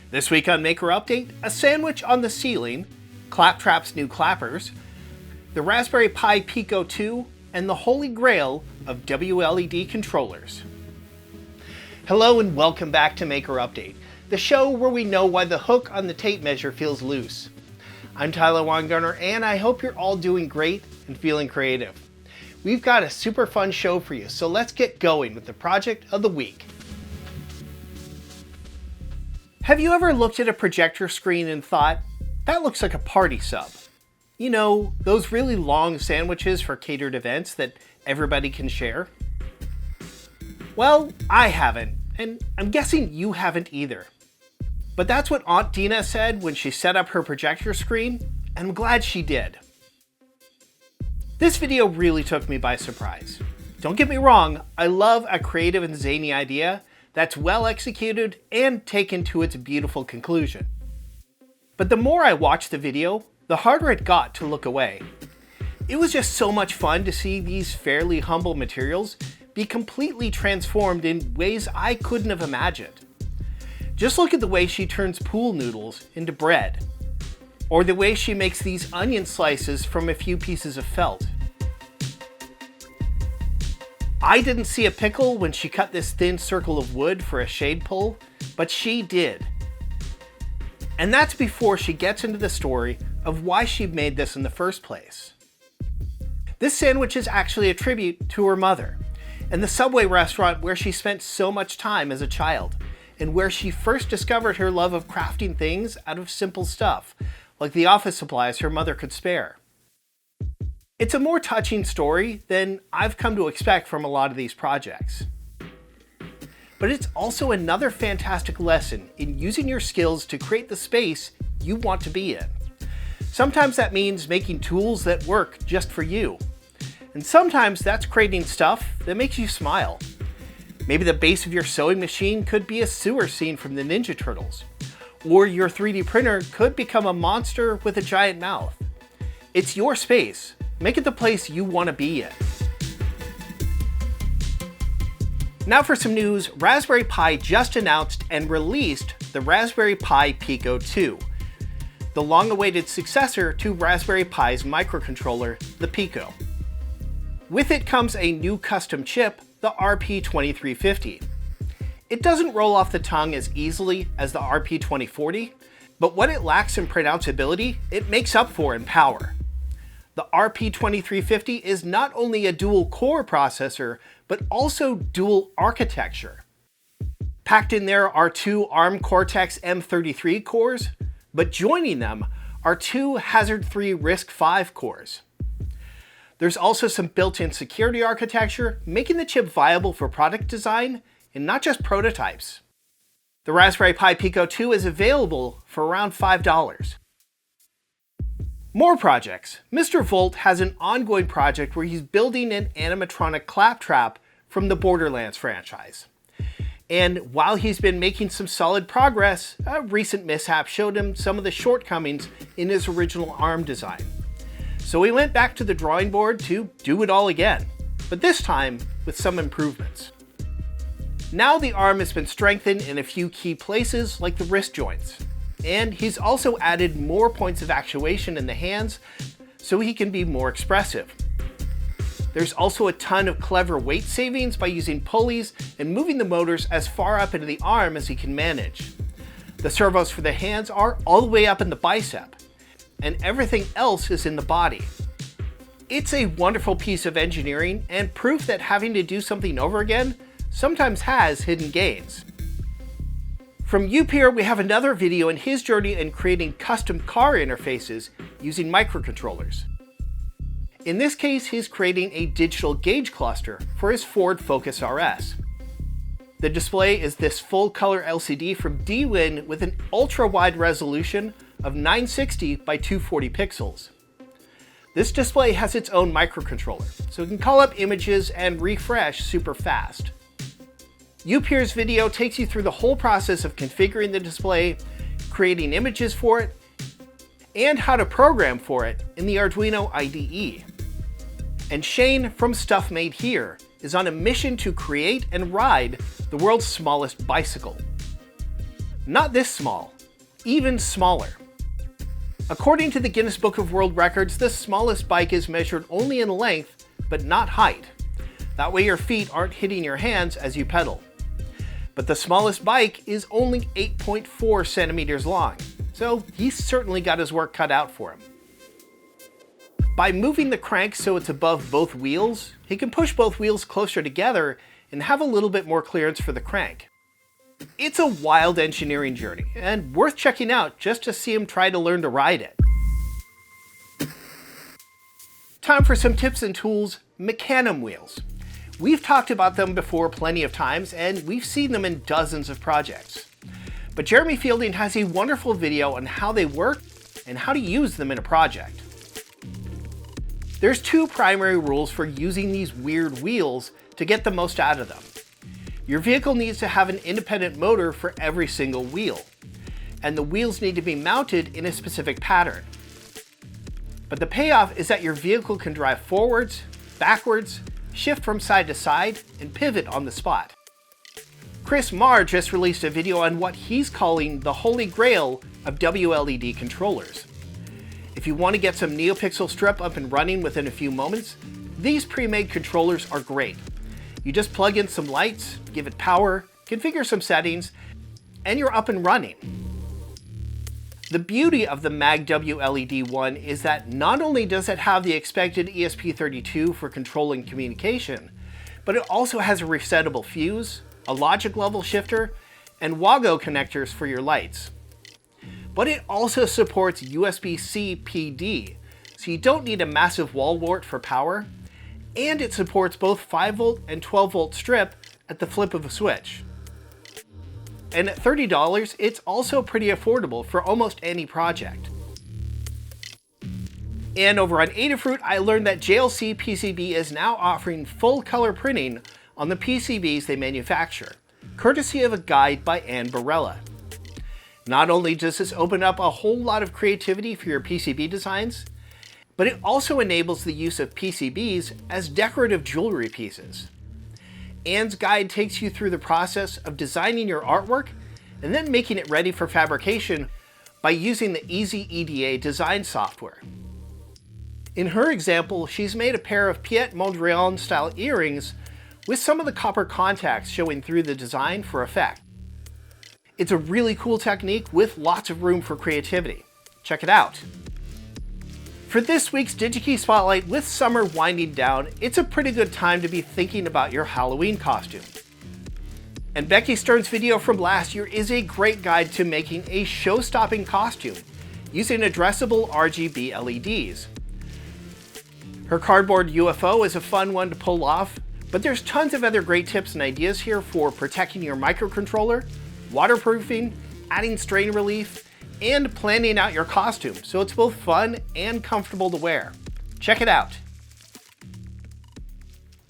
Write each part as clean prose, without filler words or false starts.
This week on Maker Update, a sandwich on the ceiling, ClapTrap's new clappers, the Raspberry Pi Pico 2, and the holy grail of WLED controllers. Hello and welcome back to Maker Update, the show where we know why the hook on the tape measure feels loose. I'm Tyler Weingartner and I hope you're all doing great and feeling creative. We've got a super fun show for you, so let's get going with the project of the week. Have you ever looked at a projector screen and thought, that looks like a party sub? You know, those really long sandwiches for catered events that everybody can share? Well, I haven't, and I'm guessing you haven't either. But that's what Aunt Dena said when she set up her projector screen, and I'm glad she did. This video really took me by surprise. Don't get me wrong, I love a creative and zany idea that's well executed and taken to its beautiful conclusion. But the more I watched the video, the harder it got to look away. It was just so much fun to see these fairly humble materials be completely transformed in ways I couldn't have imagined. Just look at the way she turns pool noodles into bread, or the way she makes these onion slices from a few pieces of felt. I didn't see a pickle when she cut this thin circle of wood for a shade pull, but she did. And that's before she gets into the story of why she made this in the first place. This sandwich is actually a tribute to her mother, and the Subway restaurant where she spent so much time as a child, and where she first discovered her love of crafting things out of simple stuff, like the office supplies her mother could spare. It's a more touching story than I've come to expect from a lot of these projects. But it's also another fantastic lesson in using your skills to create the space you want to be in. Sometimes that means making tools that work just for you. And sometimes that's creating stuff that makes you smile. Maybe the base of your sewing machine could be a sewer scene from the Ninja Turtles. Or your 3D printer could become a monster with a giant mouth. It's your space. Make it the place you want to be in. Now for some news, Raspberry Pi just announced and released the Raspberry Pi Pico 2, the long-awaited successor to Raspberry Pi's microcontroller, the Pico. With it comes a new custom chip, the RP2350. It doesn't roll off the tongue as easily as the RP2040, but what it lacks in pronounceability, it makes up for in power. The RP2350 is not only a dual-core processor, but also dual architecture. Packed in there are two ARM Cortex M33 cores, but joining them are two Hazard3 RISC-V cores. There's also some built-in security architecture, making the chip viable for product design and not just prototypes. The Raspberry Pi Pico 2 is available for around $5. More projects. Mr. Volt has an ongoing project where he's building an animatronic ClapTrap from the Borderlands franchise. And while he's been making some solid progress, a recent mishap showed him some of the shortcomings in his original ARM design. So he went back to the drawing board to do it all again, but this time with some improvements. Now the ARM has been strengthened in a few key places like the wrist joints. And he's also added more points of actuation in the hands so he can be more expressive. There's also a ton of clever weight savings by using pulleys and moving the motors as far up into the arm as he can manage. The servos for the hands are all the way up in the bicep, and everything else is in the body. It's a wonderful piece of engineering and proof that having to do something over again sometimes has hidden gains. From Upir, we have another video in his journey in creating custom car interfaces using microcontrollers. In this case, he's creating a digital gauge cluster for his Ford Focus RS. The display is this full-color LCD from DWin with an ultra-wide resolution of 960 by 240 pixels. This display has its own microcontroller, so it can call up images and refresh super fast. Upir's video takes you through the whole process of configuring the display, creating images for it, and how to program for it in the Arduino IDE. And Shane from Stuff Made Here is on a mission to create and ride the world's smallest bicycle. Not this small, even smaller. According to the Guinness Book of World Records, the smallest bike is measured only in length, but not height. That way your feet aren't hitting your hands as you pedal. But the smallest bike is only 8.4 centimeters long, so he's certainly got his work cut out for him. By moving the crank so it's above both wheels, he can push both wheels closer together and have a little bit more clearance for the crank. It's a wild engineering journey, and worth checking out just to see him try to learn to ride it. Time for some tips and tools: Mecanum wheels. We've talked about them before plenty of times, and we've seen them in dozens of projects. But Jememy Fielding has a wonderful video on how they work and how to use them in a project. There's two primary rules for using these weird wheels to get the most out of them. Your vehicle needs to have an independent motor for every single wheel, and the wheels need to be mounted in a specific pattern. But the payoff is that your vehicle can drive forwards, backwards, shift from side to side, and pivot on the spot. Maher just released a video on what he's calling the holy grail of WLED controllers. If you want to get some NeoPixel strip up and running within a few moments, these pre-made controllers are great. You just plug in some lights, give it power, configure some settings, and you're up and running. The beauty of the Mag WLED one is that not only does it have the expected ESP32 for controlling communication, but it also has a resettable fuse, a logic level shifter, and WAGO connectors for your lights. But it also supports USB-C PD, so you don't need a massive wall wart for power, and it supports both 5V and 12V strip at the flip of a switch. And at $30, it's also pretty affordable for almost any project. And over on Adafruit, I learned that JLCPCB is now offering full color printing on the PCBs they manufacture, courtesy of a guide by Barela. Not only does this open up a whole lot of creativity for your PCB designs, but it also enables the use of PCBs as decorative jewelry pieces. Ann's guide takes you through the process of designing your artwork and then making it ready for fabrication by using the Easy EDA design software. In her example, she's made a pair of Piet Mondrian style earrings with some of the copper contacts showing through the design for effect. It's a really cool technique with lots of room for creativity. Check it out. For this week's DigiKey Spotlight, with summer winding down, it's a pretty good time to be thinking about your Halloween costume. And Becky Stern's video from last year is a great guide to making a show-stopping costume using addressable RGB LEDs. Her cardboard UFO is a fun one to pull off, but there's tons of other great tips and ideas here for protecting your microcontroller, waterproofing, adding strain relief, and planning out your costume so it's both fun and comfortable to wear. Check it out.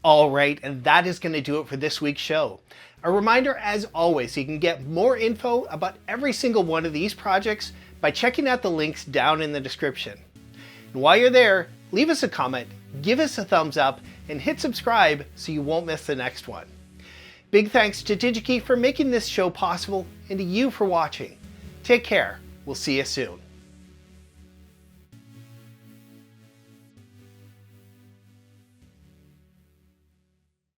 All right, and that is going to do it for this week's show. A reminder, as always, you can get more info about every single one of these projects by checking out the links down in the description. And while you're there, leave us a comment, give us a thumbs up, and hit subscribe so you won't miss the next one. Big thanks to DigiKey for making this show possible and to you for watching. Take care. We'll see you soon.